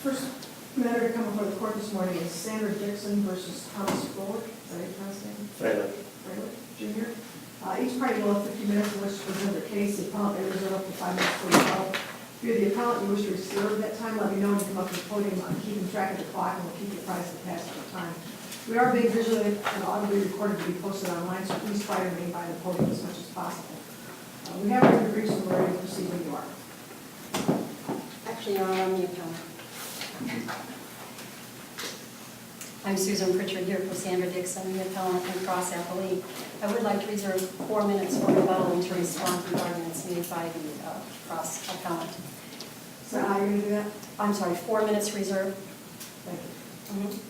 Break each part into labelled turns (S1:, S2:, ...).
S1: First matter to come before the court this morning is Sandra Dixson versus Thomas Froelich. Is that how you pronounce his name?
S2: Froelich.
S1: Froelich, Jr. Each party will have 50 minutes in which to present their case. The appellant may reserve up to 5 minutes for the trial. If you're the appellant, you wish to reserve that time, let me know and come up to the podium. I'm keeping track of the clock and we'll keep you apprised of the passage of time. We are being visually and audibly recorded to be posted online, so please try to remain by the podium as much as possible. We have your briefs and we're ready to proceed when you are.
S3: Actually, Your Honor, I'm the appellant. I'm Susan Pritchard here for Sandra Dixson, the appellant and cross appellee. I would like to reserve 4 minutes for rebuttal and to respond to the arguments made by the cross appellant.
S1: So how are you going to do that?
S3: I'm sorry, 4 minutes reserved.
S1: Thank you.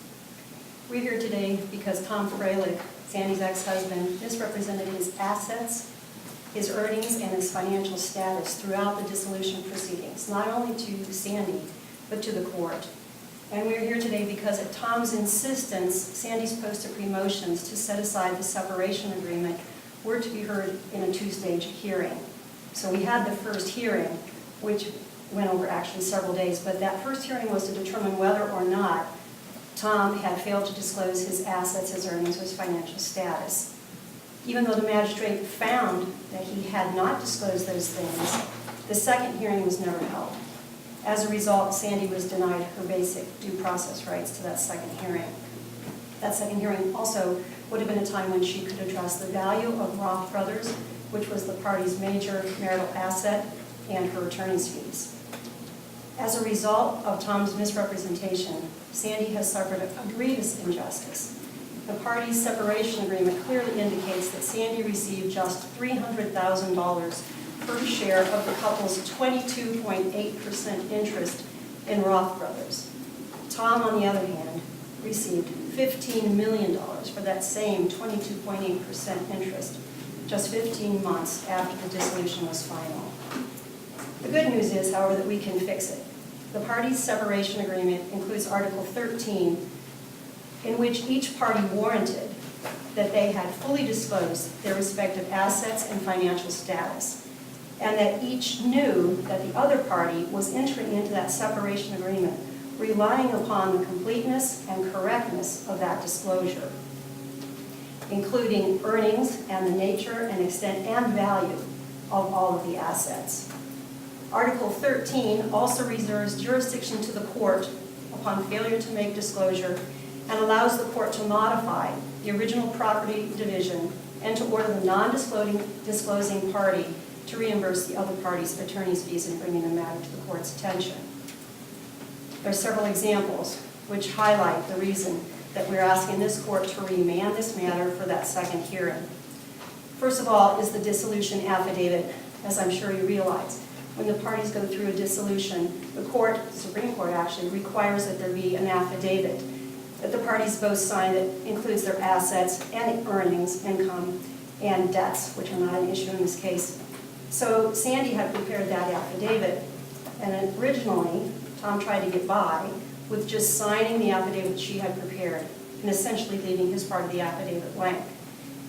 S3: We're here today because Tom Froelich, Sandy's ex-husband, misrepresented his assets, his earnings, and his financial status throughout the dissolution proceedings, not only to Sandy, but to the court. And we're here today because at Tom's insistence, Sandy's post-decree motions to set aside the separation agreement were to be heard in a two-stage hearing. So we had the first hearing, which went over actually several days, but that first hearing was to determine whether or not Tom had failed to disclose his assets, his earnings, his financial status. Even though the magistrate found that he had not disclosed those things, the second hearing was never held. As a result, Sandy was denied her basic due process rights to that second hearing. That second hearing also would have been a time when she could address the value of Roth Brothers, which was the party's major marital asset, and her attorney's fees. As a result of Tom's misrepresentation, Sandy has suffered a grievous injustice. The party's separation agreement clearly indicates that Sandy received just $300,000 per share of the couple's 22.8% interest in Roth Brothers. Tom, on the other hand, received $15 million for that same 22.8% interest, just 15 months after the dissolution was final. The good news is, however, that we can fix it. The party's separation agreement includes Article 13, in which each party warranted that they had fully disclosed their respective assets and financial status, and that each knew that the other party was entering into that separation agreement relying upon the completeness and correctness of that disclosure, including earnings and the nature and extent and value of all of the assets. Article 13 also reserves jurisdiction to the court upon failure to make disclosure and allows the court to modify the original property division and to order the non-disclosing party to reimburse the other party's attorney's fees in bringing the matter to the court's attention. There are several examples which highlight the reason that we're asking this court to remand this matter for that second hearing. First of all is the dissolution affidavit, as I'm sure you realize. When the parties go through a dissolution, the court, the Supreme Court actually, requires that there be an affidavit that the parties both sign that includes their assets and earnings, income, and debts, which are not an issue in this case. So Sandy had prepared that affidavit, and originally Tom tried to get by with just signing the affidavit she had prepared and essentially leaving his part of the affidavit blank.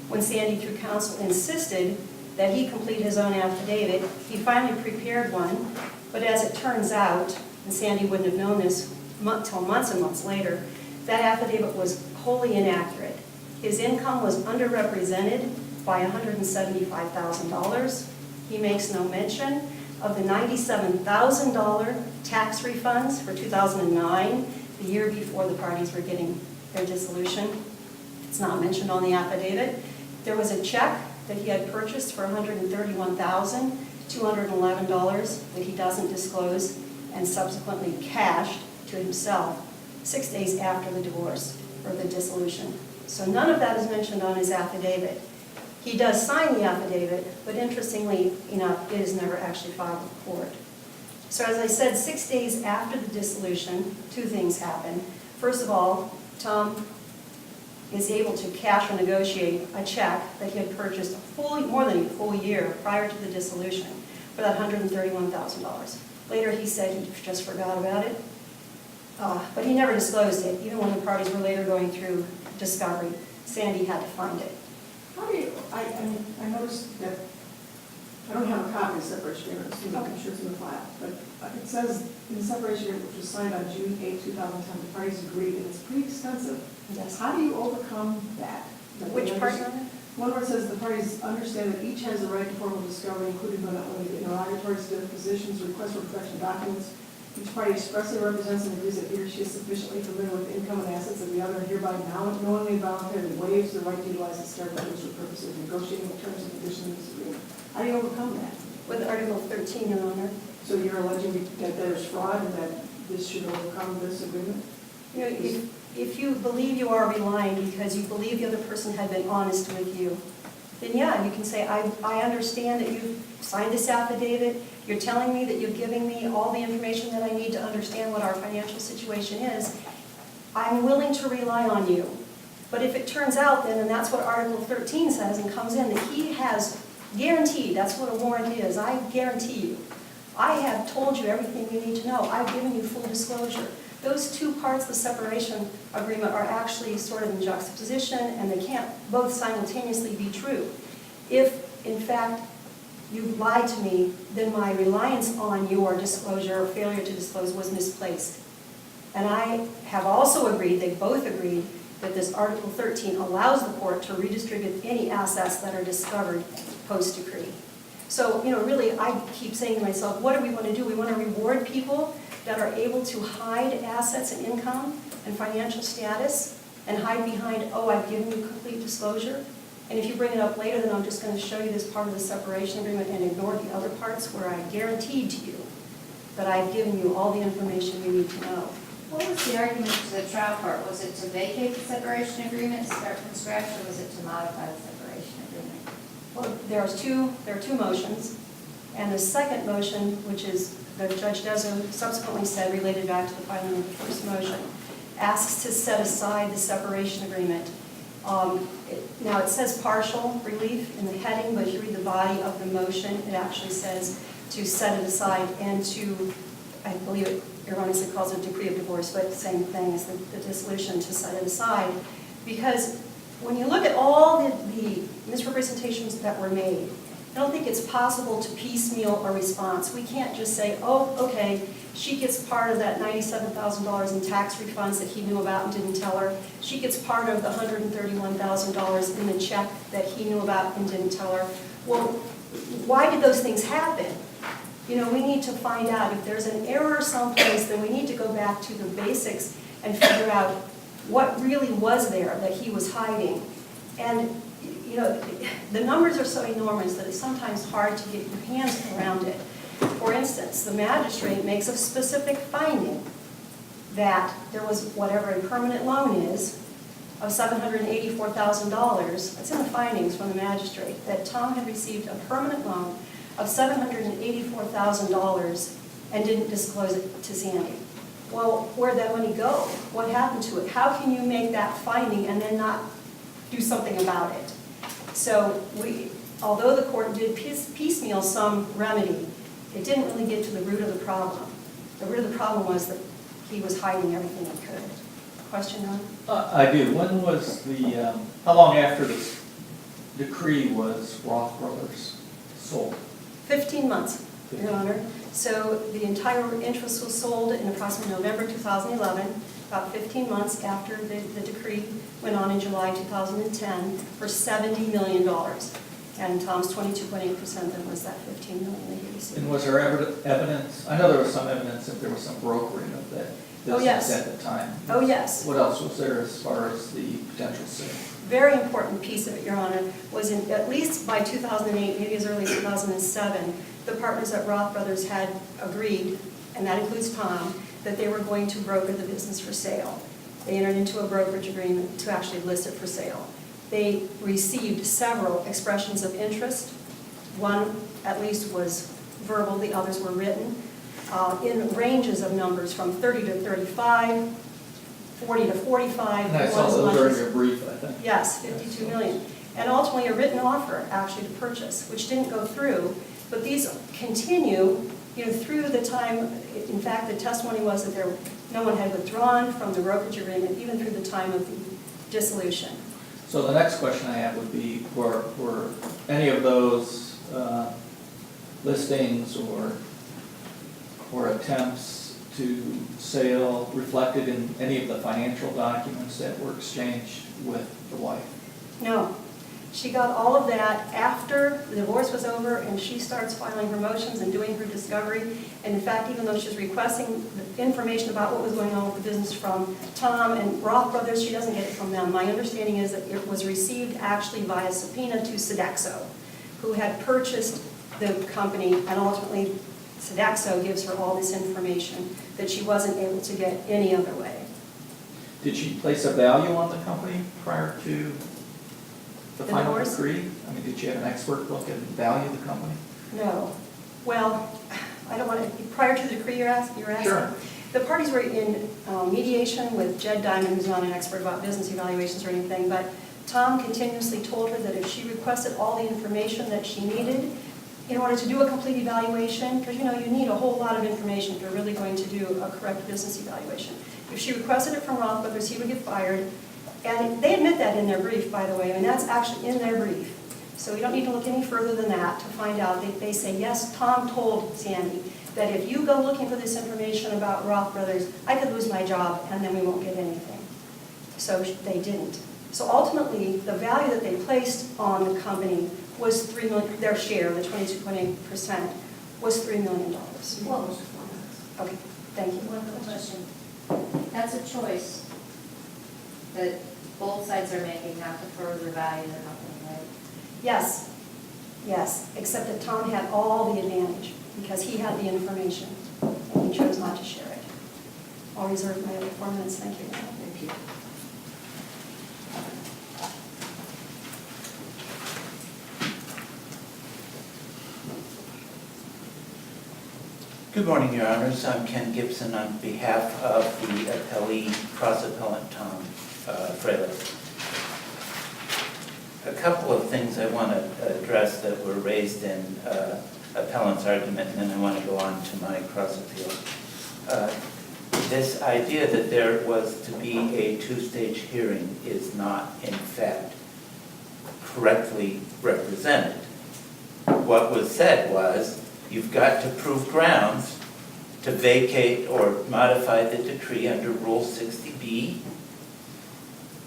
S3: When Sandy, through counsel, insisted that he complete his own affidavit, he finally prepared one, but as it turns out, and Sandy wouldn't have known this until months and months later, that affidavit was wholly inaccurate. His income was underrepresented by $175,000. He makes no mention of the $97,000 tax refunds for 2009, the year before the parties were getting their dissolution. It's not mentioned on the affidavit. There was a check that he had purchased for $131,211 that he doesn't disclose and subsequently cashed to himself 6 days after the divorce or the dissolution. So none of that is mentioned on his affidavit. He does sign the affidavit, but interestingly enough, it is never actually filed with the court. So as I said, 6 days after the dissolution, two things happen. First of all, Tom is able to cash or negotiate a check that he had purchased more than a full year prior to the dissolution for that $131,000. Later he said he just forgot about it, but he never disclosed it. Even when the parties were later going through discovery, Sandy had to find it.
S1: How do you, I noticed that I don't have a copy of the separation agreement, I'm sure it's in the file, but it says in the separation agreement, which was signed on June 8, 2010, the parties agreed, and it's pretty extensive.
S3: Yes.
S1: How do you overcome that?
S3: Which part of it?
S1: One where it says the parties understand that each has the right to formal discovery, including but not limited to interrogatories, depositions, requests for protection documents. Each party expressly represents and agrees that he or she is sufficiently familiar with the income and assets of the other, and hereby knowingly and voluntarily waives the right to utilize the shared records for purposes of negotiating the terms and conditions of this agreement. How do you overcome that?
S3: With Article 13, Your Honor.
S1: So you're alleging that there's fraud and that this should overcome this agreement?
S3: You know, if you believe you are relying because you believe the other person had been honest with you, then yeah, you can say, I understand that you've signed this affidavit, you're telling me that you're giving me all the information that I need to understand what our financial situation is. I'm willing to rely on you. But if it turns out then, and that's what Article 13 says and comes in, that he has guaranteed, that's what a warrant is, I guarantee you, I have told you everything you need to know, I've given you full disclosure. Those two parts of the separation agreement are actually sort of in juxtaposition, and they can't both simultaneously be true. If, in fact, you lied to me, then my reliance on your disclosure or failure to disclose was misplaced. And I have also agreed, they both agreed, that this Article 13 allows the court to redistribute any assets that are discovered post-decree. So, you know, really, I keep saying to myself, what do we want to do? We want to reward people that are able to hide assets and income and financial status and hide behind, oh, I've given you complete disclosure. And if you bring it up later, then I'm just going to show you this part of the separation agreement and ignore the other parts where I guaranteed to you that I've given you all the information you need to know.
S2: What was the argument to the trial court? Was it to vacate the separation agreement, start from scratch, or was it to modify the separation agreement?
S3: Well, there are two motions, and the second motion, which is that Judge Dezo subsequently said related back to the filing of the first motion, asks to set aside the separation agreement. Now it says partial relief in the heading, but if you read the body of the motion, it actually says to set it aside and to, I believe it erroneously calls it a decree of divorce, but same thing as the dissolution, to set it aside. Because when you look at all the misrepresentations that were made, I don't think it's possible to piecemeal a response. We can't just say, oh, okay, she gets part of that $97,000 in tax refunds that he knew about and didn't tell her. She gets part of the $131,000 in the check that he knew about and didn't tell her. Well, why did those things happen? You know, we need to find out if there's an error someplace, then we need to go back to the basics and figure out what really was there that he was hiding. And you know, the numbers are so enormous that it's sometimes hard to get your hands around it. For instance, the magistrate makes a specific finding that there was whatever a permanent loan is of $784,000. That's in the findings from the magistrate, that Tom had received a permanent loan of $784,000 and didn't disclose it to Sandy. Well, where'd that money go? What happened to it? How can you make that finding and then not do something about it? So although the court did piecemeal some remedy, it didn't really get to the root of the problem. The root of the problem was that he was hiding everything he could. Question, Ron?
S4: I do. When was the, how long after this decree was Roth Brothers sold?
S3: 15 months, Your Honor. So the entire interest was sold in approximately November 2011, about 15 months after the decree went on in July 2010 for $70 million. And Tom's 22.8% of it was that $15 million that he received.
S4: And was there evidence, I know there was some evidence that there was some brokering of that business
S3: yes.
S4: at the time.
S3: Oh, yes.
S4: What else was there as far as the potential sale?
S3: Very important piece of it, Your Honor, was in, at least by 2008, maybe as early as 2007, the partners at Roth Brothers had agreed, and that includes Tom, that they were going to broker the business for sale. They entered into a brokerage agreement to actually list it for sale. They received several expressions of interest. One, at least, was verbal, the others were written, in ranges of numbers from 30 to 35, 40 to 45.
S4: And I saw those during your brief, I think.
S3: Yes, 52 million. And ultimately a written offer actually to purchase, which didn't go through. But these continue, you know, through the time. In fact, the testimony was that no one had withdrawn from the brokerage agreement even through the time of the dissolution.
S4: So the next question I have would be, were any of those listings or attempts to sale reflected in any of the financial documents that were exchanged with the wife?
S3: No. She got all of that after the divorce was over, and she starts filing her motions and doing her discovery. And in fact, even though she's requesting the information about what was going on with the business from Tom and Roth Brothers, she doesn't get it from them. My understanding is that it was received actually via subpoena to Sodexo, who had purchased the company, and ultimately Sodexo gives her all this information that she wasn't able to get any other way.
S4: Did she place a value on the company prior to the final
S3: divorce?
S4: decree? I mean, did she have an expert look and value the company?
S3: No. Well, I don't want to, prior to the decree you're asking?
S4: Sure.
S3: The parties were in mediation with Jed Diamond, who's not an expert about business evaluations or anything, but Tom continuously told her that if she requested all the information that she needed in order to do a complete evaluation, because you need a whole lot of information if you're really going to do a correct business evaluation. If she requested it from Roth Brothers, he would get fired. And they admit that in their brief, by the way. I mean, that's actually in their brief. So we don't need to look any further than that to find out. They say, yes, Tom told Sandy that if you go looking for this information about Roth Brothers, I could lose my job and then we won't get anything. So they didn't. So ultimately, the value that they placed on the company was $3 million, their share, the 22.8%, was $3 million.
S2: Well,
S3: Okay, thank you.
S2: one quick question. That's a choice that both sides are making, not to further value the company, right?
S3: Yes, yes, except that Tom had all the advantage because he had the information and he chose not to share it. I'll reserve my other 4 minutes, thank you.
S1: Thank you.
S5: Good morning, Your Honors. I'm Ken Gibson on behalf of the appellee, cross-appellant Tom Froelich. A couple of things I want to address that were raised in appellant's argument, and then I want to go on to my cross-appeal. This idea that there was to be a two-stage hearing is not, in fact, correctly represented. What was said was, you've got to prove grounds to vacate or modify the decree under Rule 60B,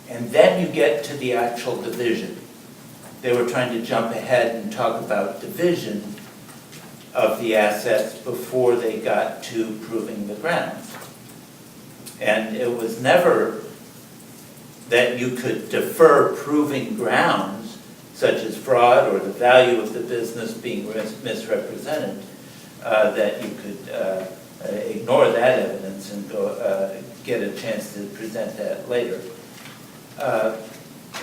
S5: and then you get to the actual division. They were trying to jump ahead and talk about division of the assets before they got to proving the grounds. And it was never that you could defer proving grounds, such as fraud or the value of the business being misrepresented, that you could ignore that evidence and go get a chance to present that later.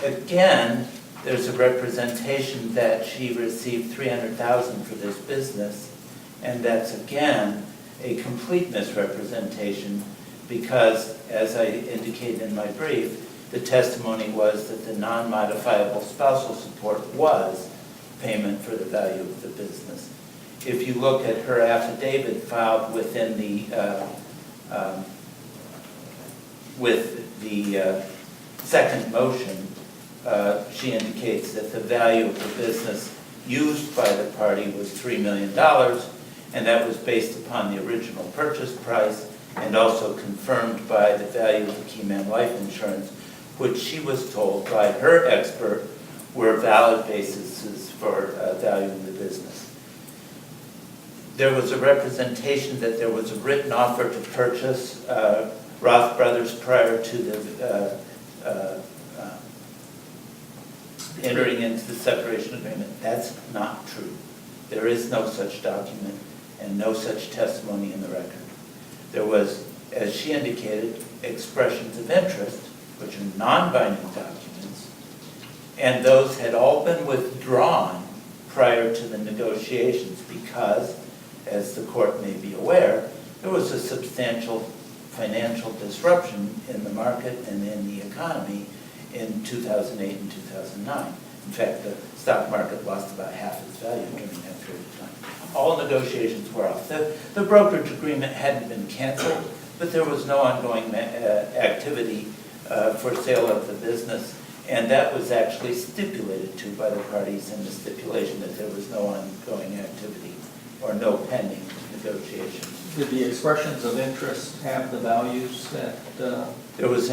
S5: Again, there's a representation that she received $300,000 for this business, and that's again a complete misrepresentation because, as I indicated in my brief, the testimony was that the non-modifiable spousal support was payment for the value of the business. If you look at her affidavit filed within the second motion, she indicates that the value of the business used by the party was $3 million, and that was based upon the original purchase price and also confirmed by the value of the Keyman life insurance, which she was told by her expert were valid bases for valuing the business. There was a representation that there was a written offer to purchase Roth Brothers prior to the entering into the separation agreement. That's not true. There is no such document and no such testimony in the record. There was, as she indicated, expressions of interest, which are non-binding documents, and those had all been withdrawn prior to the negotiations because, as the court may be aware, there was a substantial financial disruption in the market and in the economy in 2008 and 2009. In fact, the stock market lost about half its value during that period of time. All negotiations were off. The brokerage agreement hadn't been canceled, but there was no ongoing activity for sale of the business, and that was actually stipulated to by the parties in the stipulation that there was no ongoing activity or no pending negotiations.
S4: Did the expressions of interest have the values that,
S5: There was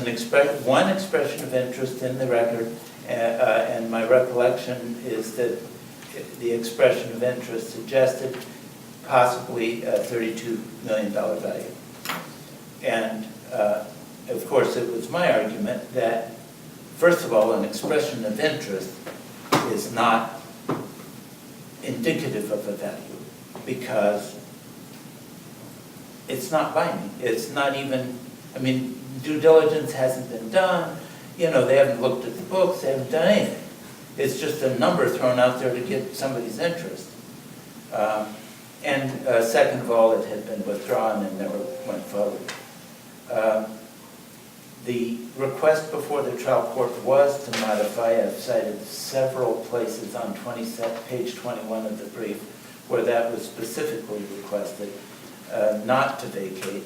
S5: one expression of interest in the record, and my recollection is that the expression of interest suggested possibly a $32 million value. And of course, it was my argument that, first of all, an expression of interest is not indicative of a value, because it's not binding. It's not even, I mean, due diligence hasn't been done, you know, they haven't looked at the books, they haven't done anything. It's just a number thrown out there to get somebody's interest. And second of all, it had been withdrawn and never went forward. The request before the trial court was to modify. I've cited several places on page 21 of the brief where that was specifically requested, not to vacate.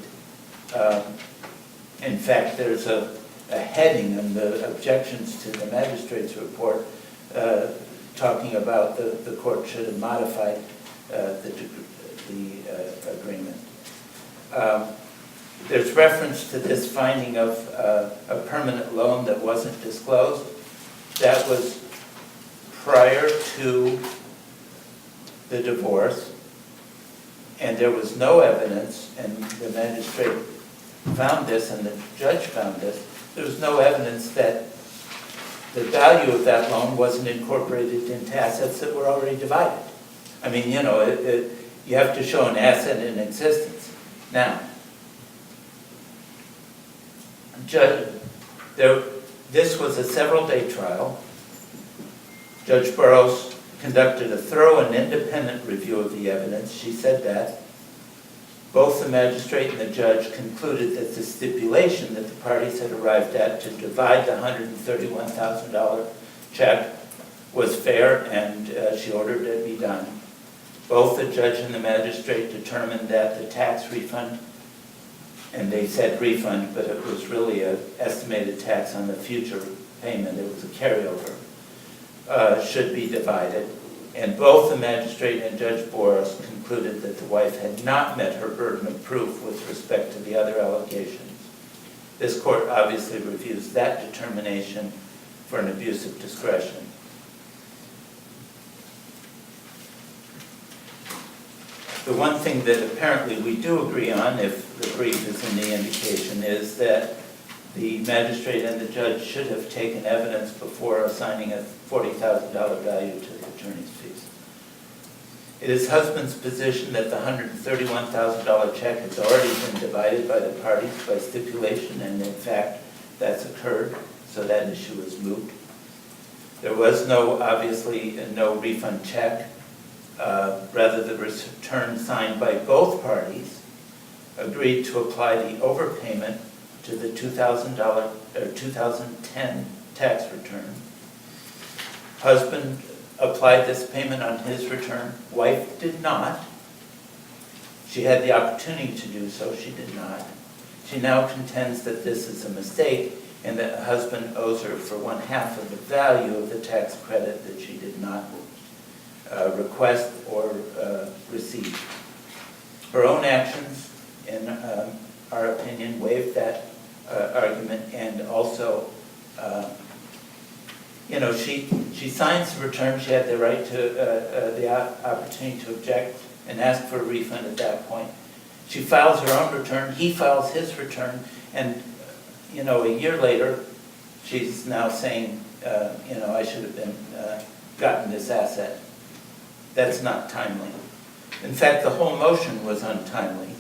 S5: In fact, there's a heading in the objections to the magistrate's report talking about the court should have modified the agreement. There's reference to this finding of a permanent loan that wasn't disclosed. That was prior to the divorce, and there was no evidence, and the magistrate found this and the judge found this, there was no evidence that the value of that loan wasn't incorporated into assets that were already divided. I mean, you know, you have to show an asset in existence. Now, this was a several-day trial. Judge Burroughs conducted a thorough and independent review of the evidence. She said that. Both the magistrate and the judge concluded that the stipulation that the parties had arrived at to divide the $131,000 check was fair, and she ordered it be done. Both the judge and the magistrate determined that the tax refund, and they said refund, but it was really an estimated tax on the future payment, it was a carryover, should be divided. And both the magistrate and Judge Boros concluded that the wife had not met her burden of proof with respect to the other allegations. This court obviously reviews that determination for an abuse of discretion. The one thing that apparently we do agree on, if the brief is any indication, is that the magistrate and the judge should have taken evidence before assigning a $40,000 value to the attorney's fees. It is husband's position that the $131,000 check has already been divided by the parties by stipulation, and in fact, that's occurred, so that issue is moot. There was obviously no refund check. Rather, the return signed by both parties agreed to apply the overpayment to the $2010 tax return. Husband applied this payment on his return. Wife did not. She had the opportunity to do so. She did not. She now contends that this is a mistake and that the husband owes her for 1/2 of the value of the tax credit that she did not request or receive. Her own actions, in our opinion, waived that argument, and also, she signs the return. She had the right to the opportunity to object and ask for a refund at that point. She files her own return. He files his return, and a year later, she's now saying, I should have been gotten this asset. That's not timely. In fact, the whole motion was untimely.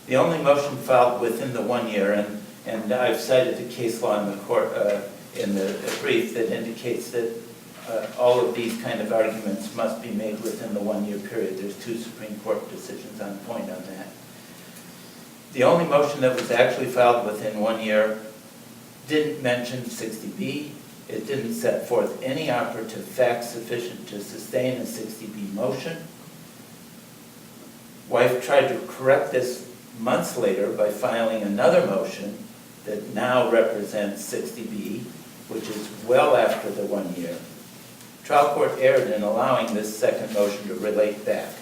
S5: The only motion filed within the 1 year, and I've cited the case law in the court in the brief that indicates that all of these kind of arguments must be made within the 1 year period. There's 2 Supreme Court decisions on point on that. The only motion that was actually filed within 1 year didn't mention 60B. It didn't set forth any operative facts sufficient to sustain a 60B motion. Wife tried to correct this months later by filing another motion that now represents 60B, which is well after the 1 year. Trial court erred in allowing this second motion to relate back.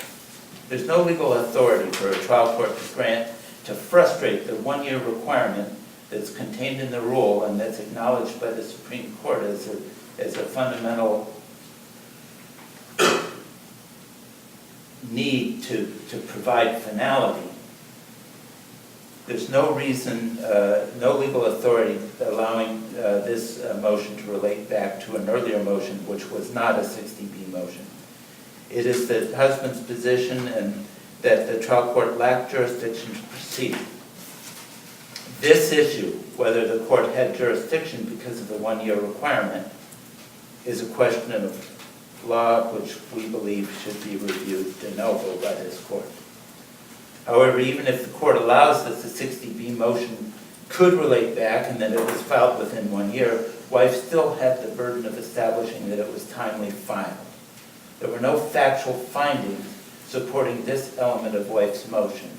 S5: There's no legal authority for a trial court to grant, to frustrate the one-year requirement that's contained in the rule and that's acknowledged by the Supreme Court as a fundamental need to provide finality. There's no reason, no legal authority allowing this motion to relate back to an earlier motion, which was not a 60B motion. It is the husband's position and that the trial court lacked jurisdiction to proceed. This issue, whether the court had jurisdiction because of the one-year requirement, is a question of law which we believe should be reviewed de novo by this court. However, even if the court allows that the 60B motion could relate back and that it was filed within 1 year, wife still had the burden of establishing that it was timely filed. There were no factual findings supporting this element of wife's motion.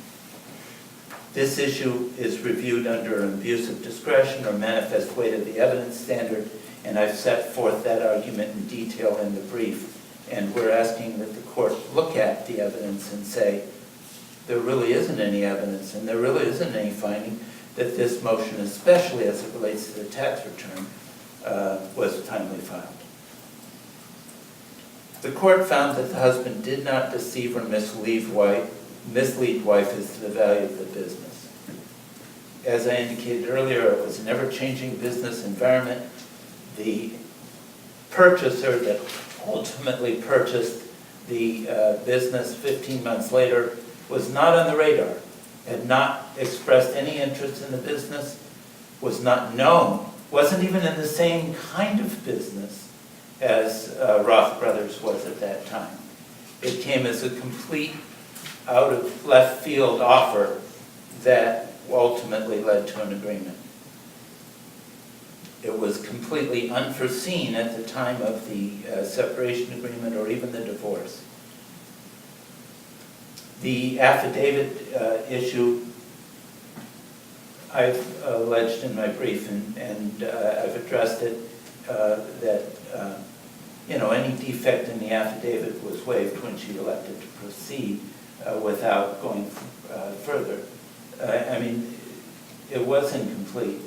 S5: This issue is reviewed under an abuse of discretion or manifest weight of the evidence standard, and I've set forth that argument in detail in the brief. And we're asking that the court look at the evidence and say, there really isn't any evidence and there really isn't any finding that this motion, especially as it relates to the tax return, was timely filed. The court found that the husband did not deceive or mislead wife as to the value of the business. As I indicated earlier, it was an ever-changing business environment. The purchaser that ultimately purchased the business 15 months later was not on the radar, had not expressed any interest in the business, was not known, wasn't even in the same kind of business as Roth Brothers was at that time. It came as a complete out of left field offer that ultimately led to an agreement. It was completely unforeseen at the time of the separation agreement or even the divorce. The affidavit issue I've alleged in my brief, and I've addressed it, that any defect in the affidavit was waived when she elected to proceed without going further. I mean, it was incomplete.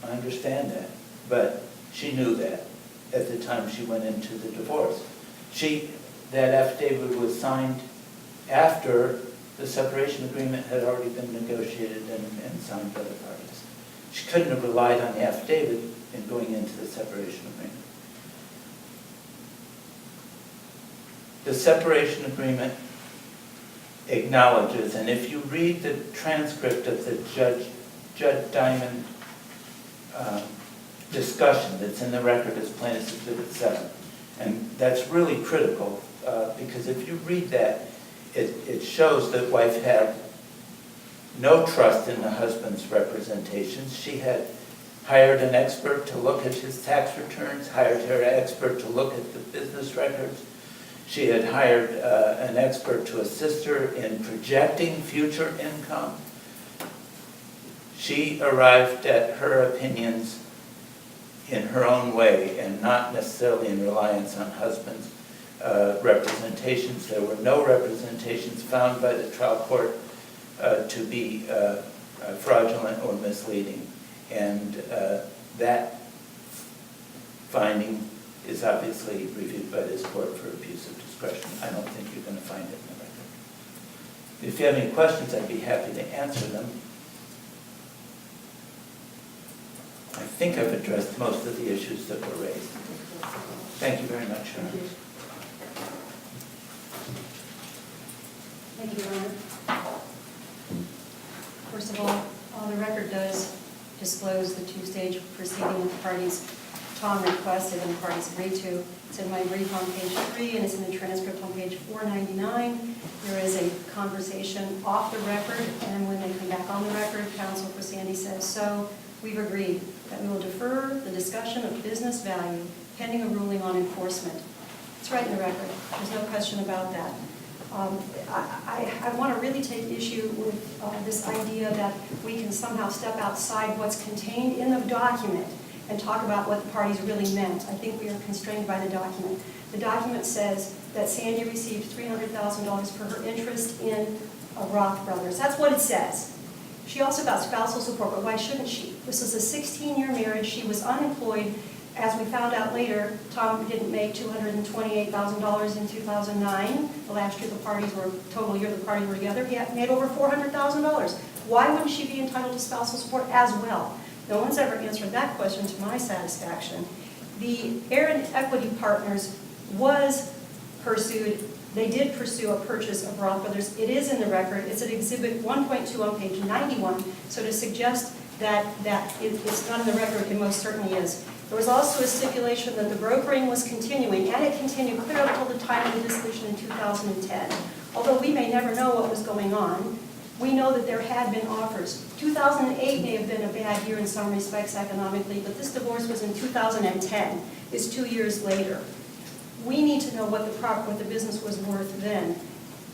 S5: I understand that, but she knew that at the time she went into the divorce. That affidavit was signed after the separation agreement had already been negotiated and signed by the parties. She couldn't have relied on the affidavit in going into the separation agreement. The separation agreement acknowledges, and if you read the transcript of the Judge Diamond discussion that's in the record as Plaintiff's Exhibit 7, and that's really critical because if you read that, it shows that wife had no trust in the husband's representations. She had hired an expert to look at his tax returns, hired her expert to look at the business records. She had hired an expert to assist her in projecting future income. She arrived at her opinions in her own way and not necessarily in reliance on husband's representations. There were no representations found by the trial court to be fraudulent or misleading. And that finding is obviously reviewed by this court for abuse of discretion. I don't think you're going to find it in the record. If you have any questions, I'd be happy to answer them. I think I've addressed most of the issues that were raised. Thank you very much, Sharon.
S3: Thank you, Your Honor. First of all, the record does disclose the two-stage proceeding that the parties, Tom requested and the parties agreed to. It's in my brief on page 3 and it's in the transcript on page 499. There is a conversation off the record, and when they come back on the record, counsel for Sandy says, so we've agreed that we will defer the discussion of business value pending a ruling on enforcement. It's right in the record. There's no question about that. I want to really take issue with this idea that we can somehow step outside what's contained in the document and talk about what the parties really meant. I think we are constrained by the document. The document says that Sandy received $300,000 for her interest in Roth Brothers. That's what it says. She also got spousal support, but why shouldn't she? This was a 16-year marriage. She was unemployed. As we found out later, Tom didn't make $228,000 in 2009. The last year the parties were, total year the parties were together, he had made over $400,000. Why wouldn't she be entitled to spousal support as well? No one's ever answered that question to my satisfaction. The Aaron Equity Partners was pursued. They did pursue a purchase of Roth Brothers. It is in the record. It's at Exhibit 1.2 on page 91. So to suggest that it's not in the record, it most certainly is. There was also a stipulation that the brokering was continuing, and it continued clear up until the time of the dissolution in 2010. Although we may never know what was going on, we know that there had been offers. 2008 may have been a bad year in some respects economically, but this divorce was in 2010. It's 2 years later. We need to know what the business was worth then.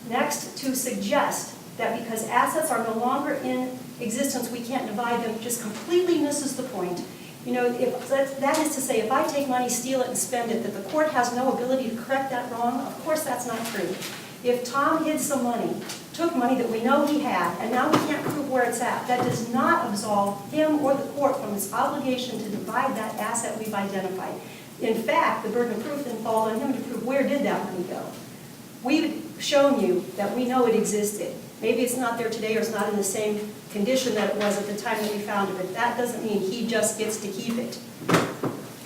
S3: Next, to suggest that because assets are no longer in existence, we can't divide them, just completely misses the point. You know, that is to say, if I take money, steal it, and spend it, that the court has no ability to correct that wrong, of course that's not true. If Tom hid some money, took money that we know he had, and now we can't prove where it's at, that does not absolve him or the court from its obligation to divide that asset we've identified. In fact, the burden of proof then falls on him to prove where did that money go. We've shown you that we know it existed. Maybe it's not there today or it's not in the same condition that it was at the time that we found it, but that doesn't mean he just gets to keep it.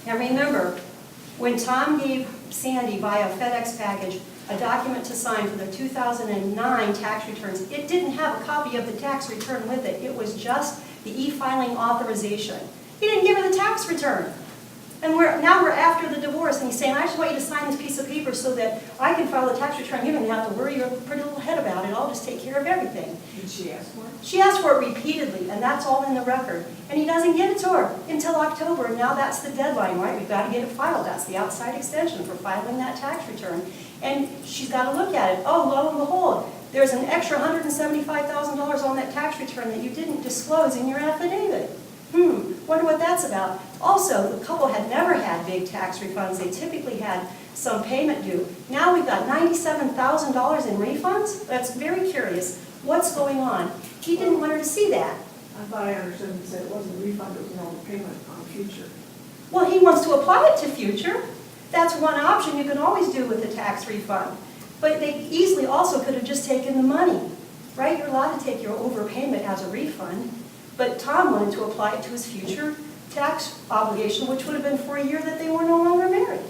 S3: Now remember, when Tom gave Sandy via FedEx package a document to sign for the 2009 tax returns, it didn't have a copy of the tax return with it. It was just the e-filing authorization. He didn't give her the tax return. And now we're after the divorce, and he's saying, I just want you to sign this piece of paper so that I can file the tax return. You don't have to worry your pretty little head about it. I'll just take care of everything.
S1: Did she ask for it?
S3: She asked for it repeatedly, and that's all in the record. And he doesn't give it to her until October, and now that's the deadline, right? We've got to get it filed. That's the outside extension for filing that tax return. And she's got to look at it. Oh, lo and behold, there's an extra $175,000 on that tax return that you didn't disclose in your affidavit. Wonder what that's about. Also, the couple had never had big tax refunds. They typically had some payment due. Now we've got $97,000 in refunds? That's very curious. What's going on? He didn't want her to see that.
S1: I thought I understood him said it wasn't a refund, it was an overpayment on future.
S3: Well, he wants to apply it to future. That's one option you can always do with a tax refund. But they easily also could have just taken the money, right? You're allowed to take your overpayment as a refund. But Tom wanted to apply it to his future tax obligation, which would have been for a year that they were no longer married.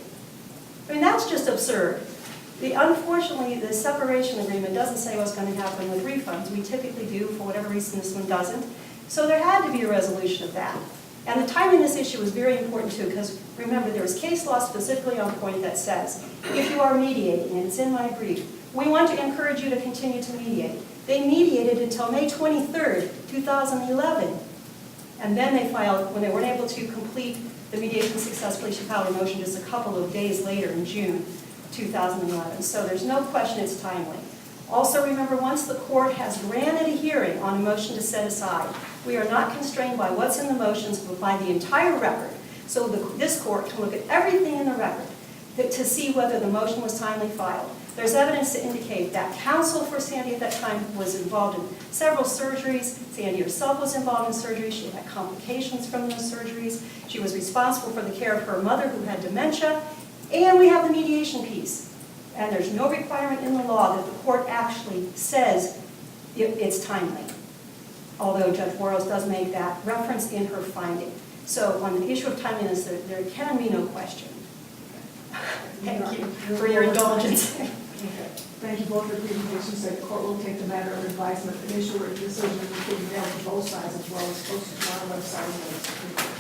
S3: I mean, that's just absurd. Unfortunately, the separation agreement doesn't say what's going to happen with refunds. We typically do, for whatever reason this one doesn't. So there had to be a resolution of that. And the timing of this issue was very important too, because remember, there is case law specifically on point that says, if you are mediating, and it's in my brief, we want to encourage you to continue to mediate. They mediated until May 23rd, 2011. And then they filed, when they weren't able to complete the mediation successfully, she filed a motion just a couple of days later in June 2011. So there's no question it's timely. Also remember, once the court has granted a hearing on a motion to set aside, we are not constrained by what's in the motions, but by the entire record. So this court can look at everything in the record to see whether the motion was timely filed. There's evidence to indicate that counsel for Sandy at that time was involved in several surgeries. Sandy herself was involved in surgeries. She had complications from those surgeries. She was responsible for the care of her mother who had dementia. And we have the mediation piece. And there's no requirement in the law that the court actually says it's timely. Although Judge Boros does make that reference in her finding. So on the issue of timeliness, there can be no question. Thank you for your indulgence.
S1: Thank you both for your presentations. The court will take the matter under advisement and issue a decision, including mail to both sides, as well as posted on our website and the Supreme Court.